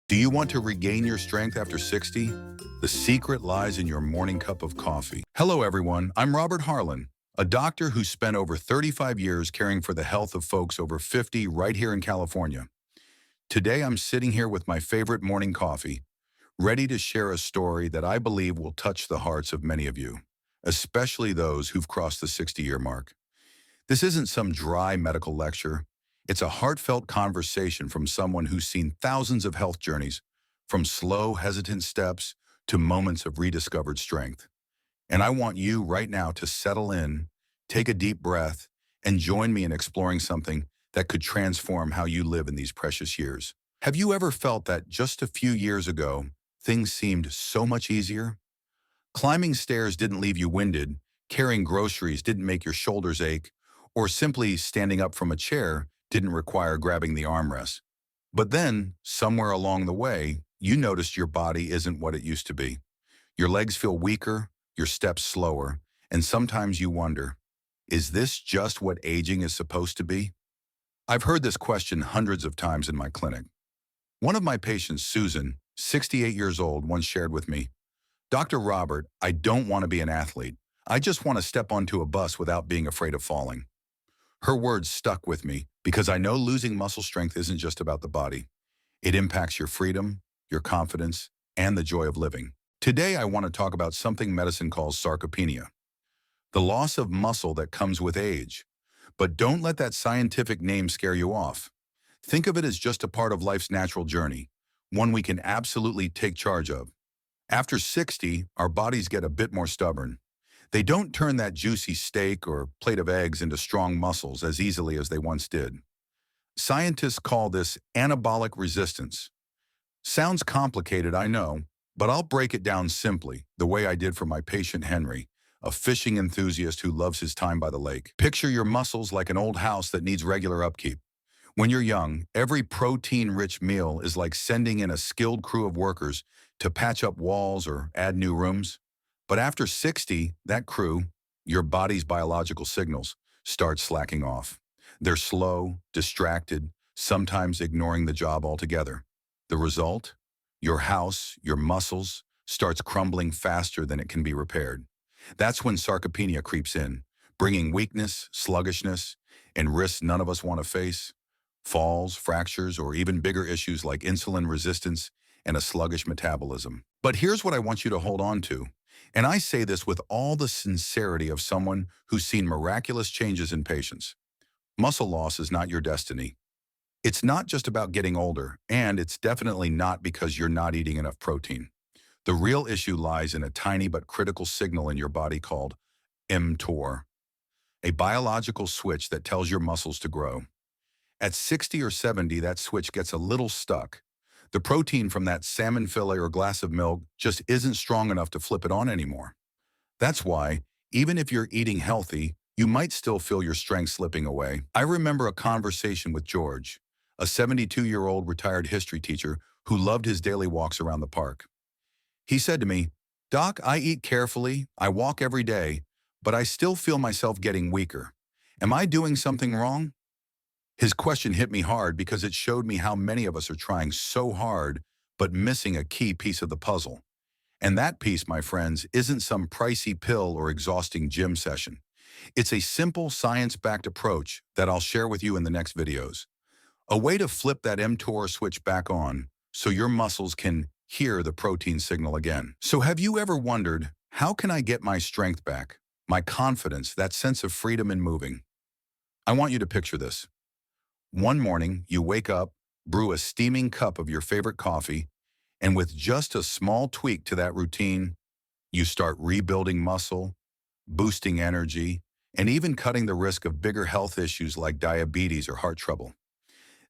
Do you want to regain your strength after 60? The secret lies in your morning cup of coffee. Hello, everyone. I'm Robert Harlan, a doctor who spent over 35 years caring for the health of folks over 50 right here in California. Today, I'm sitting here with my favorite morning coffee, ready to share a story that I believe will touch the hearts of many of you, especially those who've crossed the 60-year mark. This isn't some dry medical lecture. It's a heartfelt conversation from someone who's seen thousands of health journeys, from slow, hesitant steps to moments of rediscovered strength. And I want you right now to settle in, take a deep breath, and join me in exploring something that could transform how you live in these precious years. Have you ever felt that just a few years ago, things seemed so much easier? Climbing stairs didn't leave you winded, carrying groceries didn't make your shoulders ache, or simply standing up from a chair didn't require grabbing the armrest. But then, somewhere along the way, you noticed your body isn't what it used to be. Your legs feel weaker, your steps slower, and sometimes you wonder, is this just what aging is supposed to be? I've heard this question hundreds of times in my clinic. One of my patients, Susan, 68 years old, once shared with me, "Dr. Robert, I don't want to be an athlete. I just want to step onto a bus without being afraid of falling." Her words stuck with me because I know losing muscle strength isn't just about the body. It impacts your freedom, your confidence, and the joy of living. Today, I want to talk about something medicine calls sarcopenia, the loss of muscle that comes with age. But don't let that scientific name scare you off. Think of it as just a part of life's natural journey, one we can absolutely take charge of. After 60, our bodies get a bit more stubborn. They don't turn that juicy steak or plate of eggs into strong muscles as easily as they once did. Scientists call this anabolic resistance. Sounds complicated, I know, but I'll break it down simply, the way I did for my patient Henry, a fishing enthusiast who loves his time by the lake. Picture your muscles like an old house that needs regular upkeep. When you're young, every protein-rich meal is like sending in a skilled crew of workers to patch up walls or add new rooms. But after 60, that crew, your body's biological signals, start slacking off. They're slow, distracted, sometimes ignoring the job altogether. The result? Your house, your muscles, starts crumbling faster than it can be repaired. That's when sarcopenia creeps in, bringing weakness, sluggishness, and risks none of us want to face. Falls, fractures, or even bigger issues like insulin resistance and a sluggish metabolism. But here's what I want you to hold on to. And I say this with all the sincerity of someone who's seen miraculous changes in patients. Muscle loss is not your destiny. It's not just about getting older, and it's definitely not because you're not eating enough protein. The real issue lies in a tiny but critical signal in your body called mTOR, a biological switch that tells your muscles to grow. At 60 or 70, that switch gets a little stuck. The protein from that salmon fillet or glass of milk just isn't strong enough to flip it on anymore. That's why, even if you're eating healthy, you might still feel your strength slipping away. I remember a conversation with George, a 72-year-old retired history teacher who loved his daily walks around the park. He said to me, "Doc, I eat carefully, I walk every day, but I still feel myself getting weaker. Am I doing something wrong?" His question hit me hard because it showed me how many of us are trying so hard, but missing a key piece of the puzzle. And that piece, my friends, isn't some pricey pill or exhausting gym session. It's a simple science-backed approach that I'll share with you in the next videos. A way to flip that mTOR switch back on so your muscles can hear the protein signal again. So have you ever wondered, how can I get my strength back, my confidence, that sense of freedom in moving? I want you to picture this. One morning, you wake up, brew a steaming cup of your favorite coffee, and with just a small tweak to that routine, you start rebuilding muscle, boosting energy, and even cutting the risk of bigger health issues like diabetes or heart trouble.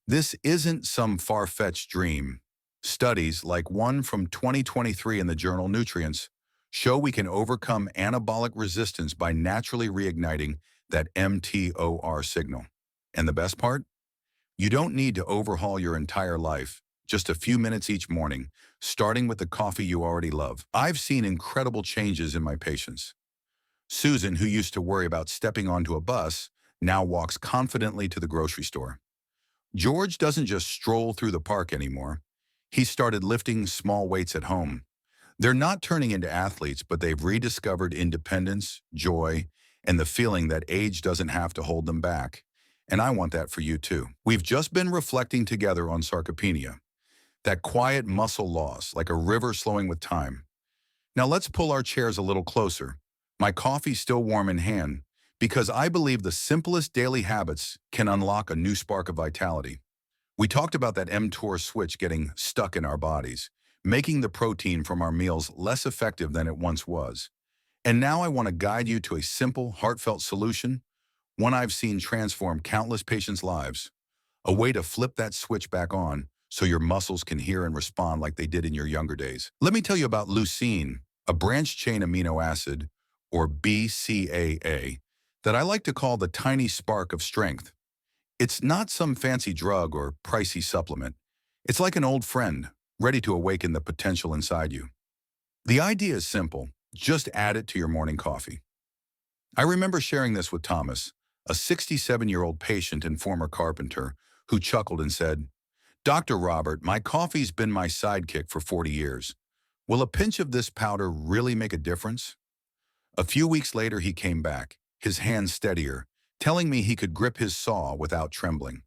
This isn't some far-fetched dream. Studies, like one from 2023 in the journal Nutrients, show we can overcome anabolic resistance by naturally reigniting that mTOR signal. And the best part? You don't need to overhaul your entire life, just a few minutes each morning, starting with the coffee you already love. I've seen incredible changes in my patients. Susan, who used to worry about stepping onto a bus, now walks confidently to the grocery store. George doesn't just stroll through the park anymore. He started lifting small weights at home. They're not turning into athletes, but they've rediscovered independence, joy, and the feeling that age doesn't have to hold them back. And I want that for you too. We've just been reflecting together on sarcopenia, that quiet muscle loss, like a river slowing with time. Now let's pull our chairs a little closer. My coffee's still warm in hand, because I believe the simplest daily habits can unlock a new spark of vitality. We talked about that mTOR switch getting stuck in our bodies, making the protein from our meals less effective than it once was. And now I want to guide you to a simple, heartfelt solution, one I've seen transform countless patients' lives. A way to flip that switch back on so your muscles can hear and respond like they did in your younger days. Let me tell you about leucine, a branched-chain amino acid, or BCAA, that I like to call the tiny spark of strength. It's not some fancy drug or pricey supplement. It's like an old friend, ready to awaken the potential inside you. The idea is simple. Just add it to your morning coffee. I remember sharing this with Thomas, a 67-year-old patient and former carpenter, who chuckled and said, "Dr. Robert, my coffee's been my sidekick for 40 years. Will a pinch of this powder really make a difference?" A few weeks later, he came back, his hands steadier, telling me he could grip his saw without trembling.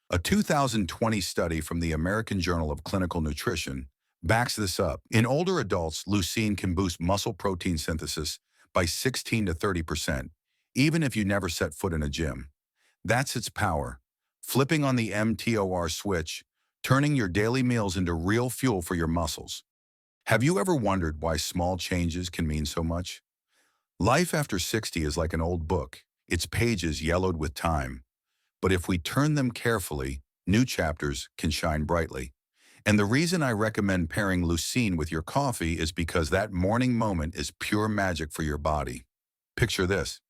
A 2020 study from the American Journal of Clinical Nutrition backs this up. In older adults, leucine can boost muscle protein synthesis by 16 to 30%, even if you never set foot in a gym. That's its power, flipping on the mTOR switch, turning your daily meals into real fuel for your muscles. Have you ever wondered why small changes can mean so much? Life after 60 is like an old book, its pages yellowed with time. But if we turn them carefully, new chapters can shine brightly. And the reason I recommend pairing leucine with your coffee is because that morning moment is pure magic for your body. Picture this.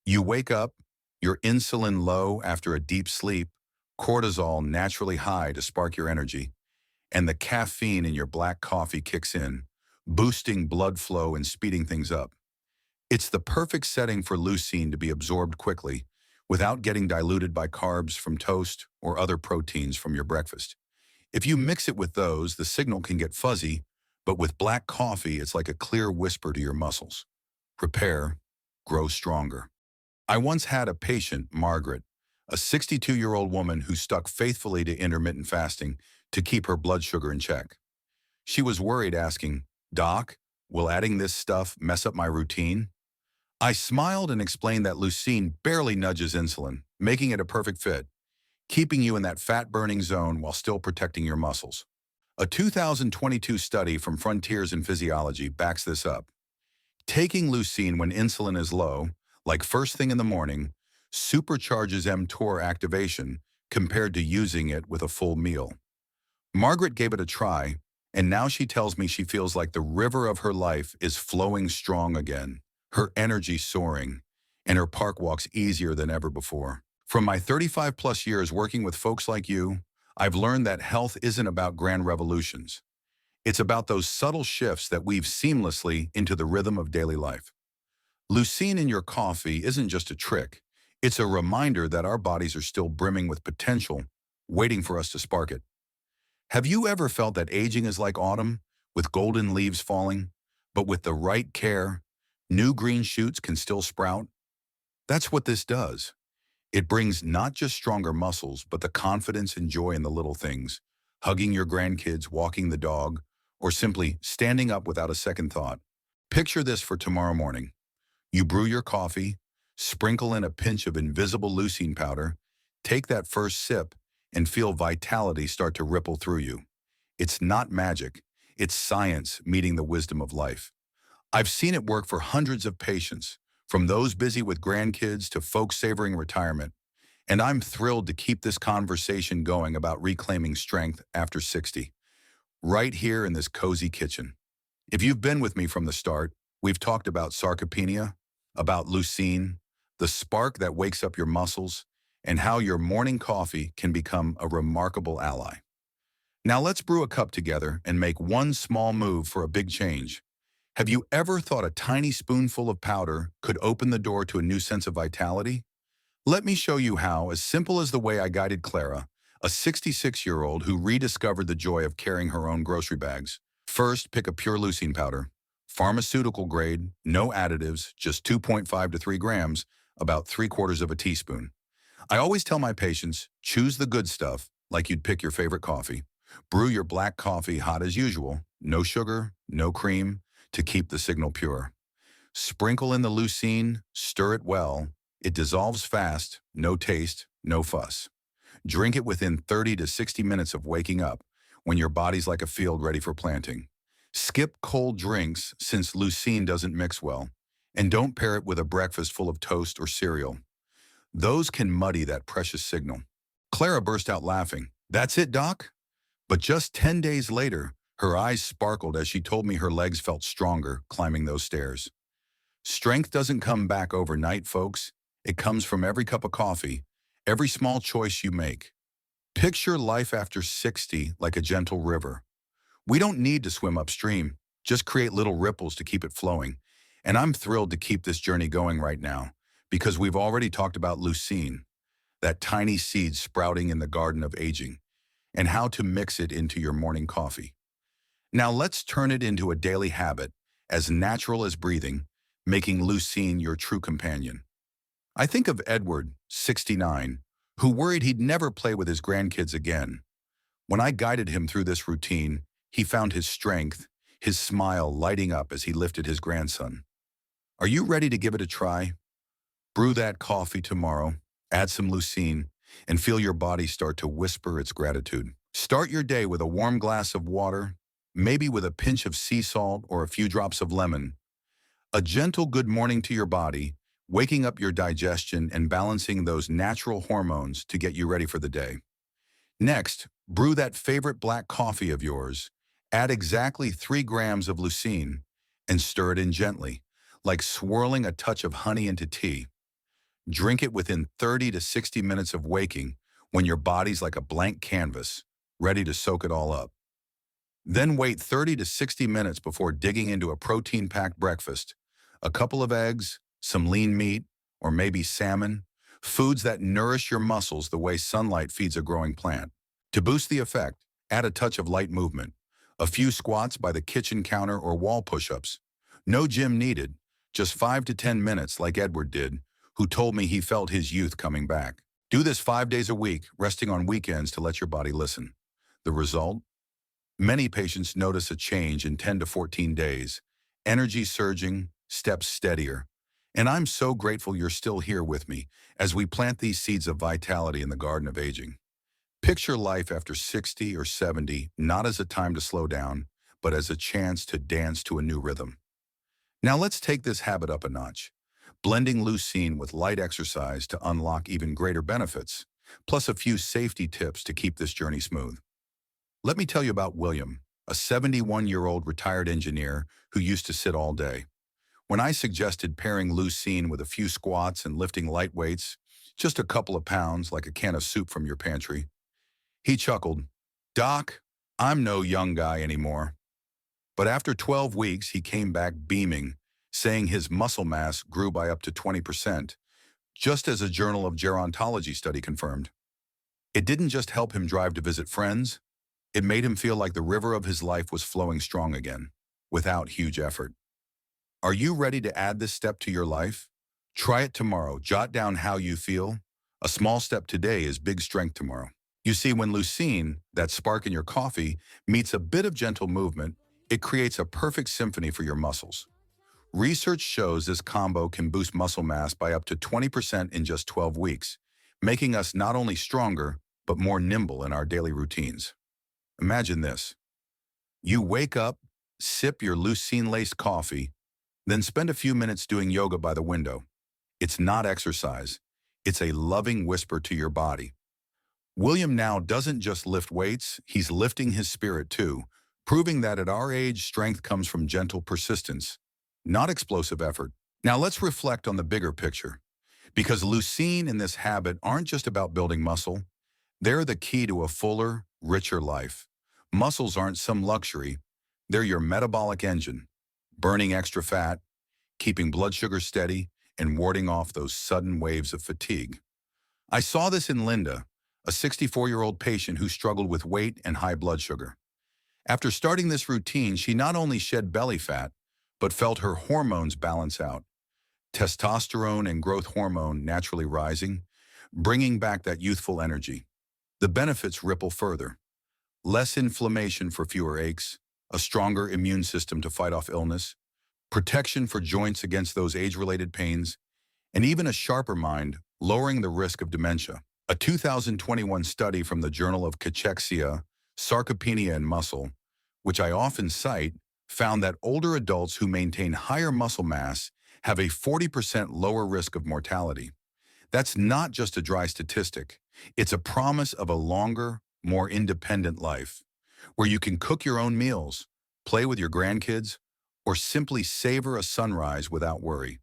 You wake up, your insulin low after a deep sleep, cortisol naturally high to spark your energy, and the caffeine in your black coffee kicks in, boosting blood flow and speeding things up. It's the perfect setting for leucine to be absorbed quickly, without getting diluted by carbs from toast or other proteins from your breakfast. If you mix it with those, the signal can get fuzzy, but with black coffee, it's like a clear whisper to your muscles. Prepare, grow stronger. I once had a patient, Margaret, a 62-year-old woman who stuck faithfully to intermittent fasting to keep her blood sugar in check. She was worried, asking, "Doc, will adding this stuff mess up my routine?" I smiled and explained that leucine barely nudges insulin, making it a perfect fit, keeping you in that fat-burning zone while still protecting your muscles. A 2022 study from Frontiers in Physiology backs this up. Taking leucine when insulin is low, like first thing in the morning, supercharges mTOR activation compared to using it with a full meal. Margaret gave it a try, and now she tells me she feels like the river of her life is flowing strong again, her energy soaring, and her park walks easier than ever before. From my 35-plus years working with folks like you, I've learned that health isn't about grand revolutions. It's about those subtle shifts that weave seamlessly into the rhythm of daily life. Leucine in your coffee isn't just a trick. It's a reminder that our bodies are still brimming with potential, waiting for us to spark it. Have you ever felt that aging is like autumn, with golden leaves falling, but with the right care, new green shoots can still sprout? That's what this does. It brings not just stronger muscles, but the confidence and joy in the little things, hugging your grandkids, walking the dog, or simply standing up without a second thought. Picture this for tomorrow morning. You brew your coffee, sprinkle in a pinch of invisible leucine powder, take that first sip, and feel vitality start to ripple through you. It's not magic, it's science meeting the wisdom of life. I've seen it work for hundreds of patients, from those busy with grandkids to folks savoring retirement. And I'm thrilled to keep this conversation going about reclaiming strength after 60, right here in this cozy kitchen. If you've been with me from the start, we've talked about sarcopenia, about leucine, the spark that wakes up your muscles, and how your morning coffee can become a remarkable ally. Now let's brew a cup together and make one small move for a big change. Have you ever thought a tiny spoonful of powder could open the door to a new sense of vitality? Let me show you how, as simple as the way I guided Clara, a 66-year-old who rediscovered the joy of carrying her own grocery bags. First, pick a pure leucine powder. Pharmaceutical grade, no additives, just 2.5 to 3 grams, about 3/4 of a teaspoon. I always tell my patients, choose the good stuff, like you'd pick your favorite coffee. Brew your black coffee hot as usual, no sugar, no cream, to keep the signal pure. Sprinkle in the leucine, stir it well. It dissolves fast, no taste, no fuss. Drink it within 30 to 60 minutes of waking up, when your body's like a field ready for planting. Skip cold drinks since leucine doesn't mix well, and don't pair it with a breakfast full of toast or cereal. Those can muddy that precious signal. Clara burst out laughing. That's it, Doc? But just 10 days later, her eyes sparkled as she told me her legs felt stronger climbing those stairs. Strength doesn't come back overnight, folks. It comes from every cup of coffee, every small choice you make. Picture life after 60 like a gentle river. We don't need to swim upstream, just create little ripples to keep it flowing. And I'm thrilled to keep this journey going right now, because we've already talked about leucine, that tiny seed sprouting in the garden of aging, and how to mix it into your morning coffee. Now let's turn it into a daily habit, as natural as breathing, making leucine your true companion. I think of Edward, 69, who worried he'd never play with his grandkids again. When I guided him through this routine, he found his strength, his smile lighting up as he lifted his grandson. Are you ready to give it a try? Brew that coffee tomorrow, add some leucine, and feel your body start to whisper its gratitude. Start your day with a warm glass of water, maybe with a pinch of sea salt or a few drops of lemon. A gentle good morning to your body, waking up your digestion and balancing those natural hormones to get you ready for the day. Next, brew that favorite black coffee of yours. Add exactly 3 grams of leucine and stir it in gently, like swirling a touch of honey into tea. Drink it within 30 to 60 minutes of waking, when your body's like a blank canvas, ready to soak it all up. Then wait 30 to 60 minutes before digging into a protein-packed breakfast. A couple of eggs, some lean meat, or maybe salmon, foods that nourish your muscles the way sunlight feeds a growing plant. To boost the effect, add a touch of light movement, a few squats by the kitchen counter or wall push-ups. No gym needed, just 5 to 10 minutes like Edward did, who told me he felt his youth coming back. Do this 5 days a week, resting on weekends to let your body listen. The result? Many patients notice a change in 10 to 14 days, energy surging, steps steadier. And I'm so grateful you're still here with me as we plant these seeds of vitality in the garden of aging. Picture life after 60 or 70 not as a time to slow down, but as a chance to dance to a new rhythm. Now let's take this habit up a notch, blending leucine with light exercise to unlock even greater benefits, plus a few safety tips to keep this journey smooth. Let me tell you about William, a 71-year-old retired engineer who used to sit all day. When I suggested pairing leucine with a few squats and lifting light weights, just a couple of pounds like a can of soup from your pantry, he chuckled, "Doc, I'm no young guy anymore." But after 12 weeks, he came back beaming, saying his muscle mass grew by up to 20%, just as a Journal of Gerontology study confirmed. It didn't just help him drive to visit friends, it made him feel like the river of his life was flowing strong again, without huge effort. Are you ready to add this step to your life? Try it tomorrow. Jot down how you feel. A small step today is big strength tomorrow. You see, when leucine, that spark in your coffee, meets a bit of gentle movement, it creates a perfect symphony for your muscles. Research shows this combo can boost muscle mass by up to 20% in just 12 weeks, making us not only stronger, but more nimble in our daily routines. Imagine this. You wake up, sip your leucine-laced coffee, then spend a few minutes doing yoga by the window. It's not exercise. It's a loving whisper to your body. William now doesn't just lift weights, he's lifting his spirit too, proving that at our age, strength comes from gentle persistence, not explosive effort. Now let's reflect on the bigger picture, because leucine and this habit aren't just about building muscle. They're the key to a fuller, richer life. Muscles aren't some luxury. They're your metabolic engine, burning extra fat, keeping blood sugar steady, and warding off those sudden waves of fatigue. I saw this in Linda, a 64-year-old patient who struggled with weight and high blood sugar. After starting this routine, she not only shed belly fat, but felt her hormones balance out. Testosterone and growth hormone naturally rising, bringing back that youthful energy. The benefits ripple further. Less inflammation for fewer aches, a stronger immune system to fight off illness, protection for joints against those age-related pains, and even a sharper mind, lowering the risk of dementia. A 2021 study from the Journal of Cachexia, Sarcopenia and Muscle, which I often cite, found that older adults who maintain higher muscle mass have a 40% lower risk of mortality. That's not just a dry statistic. It's a promise of a longer, more independent life, where you can cook your own meals, play with your grandkids, or simply savor a sunrise without worry.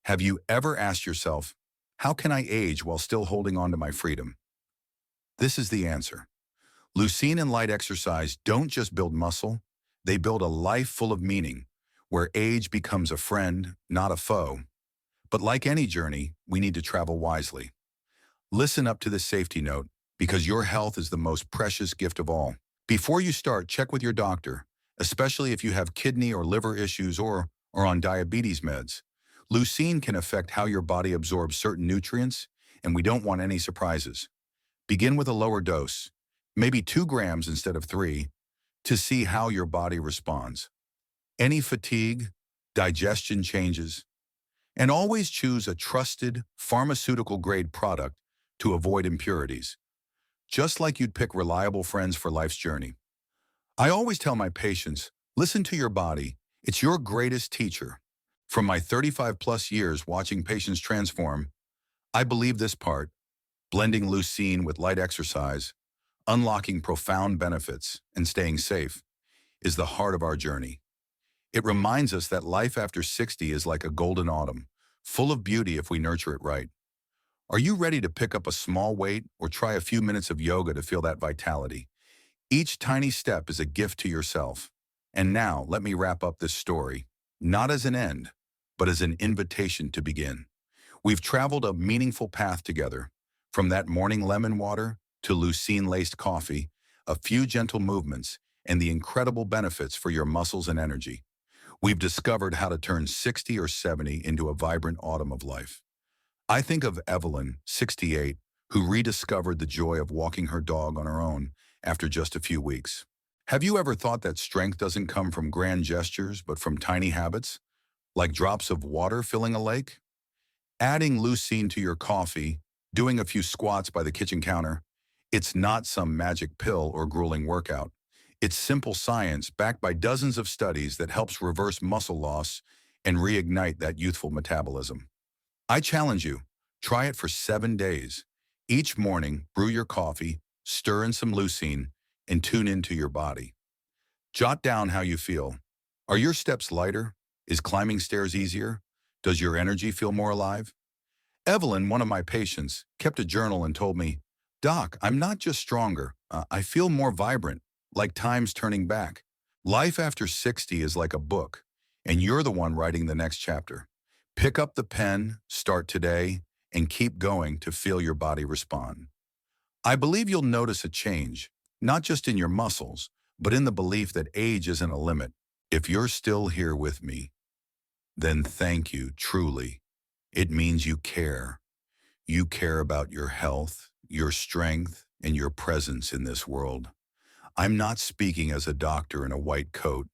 Have you ever asked yourself, how can I age while still holding on to my freedom? This is the answer. Leucine and light exercise don't just build muscle, they build a life full of meaning, where age becomes a friend, not a foe. But like any journey, we need to travel wisely. Listen up to this safety note, because your health is the most precious gift of all. Before you start, check with your doctor, especially if you have kidney or liver issues or are on diabetes meds. Leucine can affect how your body absorbs certain nutrients, and we don't want any surprises. Begin with a lower dose, maybe 2 grams instead of 3, to see how your body responds. Any fatigue, digestion changes, and always choose a trusted pharmaceutical-grade product to avoid impurities, just like you'd pick reliable friends for life's journey. I always tell my patients, listen to your body. It's your greatest teacher. From my 35-plus years watching patients transform, I believe this part, blending Leucine with light exercise, unlocking profound benefits, and staying safe, is the heart of our journey. It reminds us that life after 60 is like a golden autumn, full of beauty if we nurture it right. Are you ready to pick up a small weight or try a few minutes of yoga to feel that vitality? Each tiny step is a gift to yourself. And now, let me wrap up this story, not as an end, but as an invitation to begin. We've traveled a meaningful path together, from that morning lemon water to Leucine-laced coffee, a few gentle movements, and the incredible benefits for your muscles and energy. We've discovered how to turn 60 or 70 into a vibrant autumn of life. I think of Evelyn, 68, who rediscovered the joy of walking her dog on her own after just a few weeks. Have you ever thought that strength doesn't come from grand gestures, but from tiny habits, like drops of water filling a lake? Adding Leucine to your coffee, doing a few squats by the kitchen counter, it's not some magic pill or grueling workout. It's simple science backed by dozens of studies that helps reverse muscle loss and reignite that youthful metabolism. I challenge you, try it for 7 days. Each morning, brew your coffee, stir in some Leucine, and tune into your body. Jot down how you feel. Are your steps lighter? Is climbing stairs easier? Does your energy feel more alive? Evelyn, one of my patients, kept a journal and told me, Doc, I'm not just stronger, I feel more vibrant, like time's turning back. Life after 60 is like a book, and you're the one writing the next chapter. Pick up the pen, start today, and keep going to feel your body respond. I believe you'll notice a change, not just in your muscles, but in the belief that age isn't a limit. If you're still here with me, then thank you, truly. It means you care. You care about your health, your strength, and your presence in this world. I'm not speaking as a doctor in a white coat,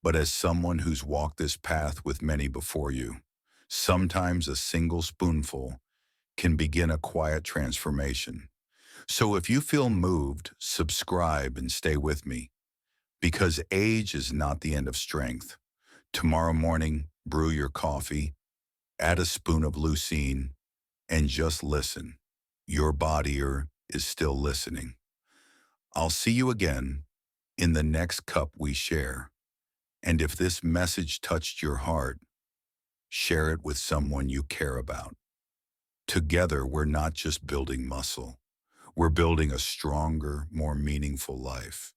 but as someone who's walked this path with many before you. Sometimes a single spoonful can begin a quiet transformation. So if you feel moved, subscribe and stay with me, because age is not the end of strength. Tomorrow morning, brew your coffee, add a spoon of Leucine, and just listen. Your body is still listening. I'll see you again in the next cup we share. And if this message touched your heart, share it with someone you care about. Together, we're not just building muscle. We're building a stronger, more meaningful life,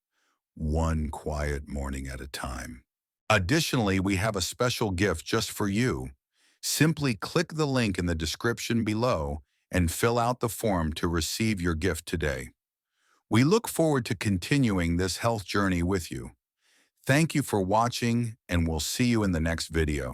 one quiet morning at a time. Additionally, we have a special gift just for you. Simply click the link in the description below and fill out the form to receive your gift today. We look forward to continuing this health journey with you. Thank you for watching, and we'll see you in the next video.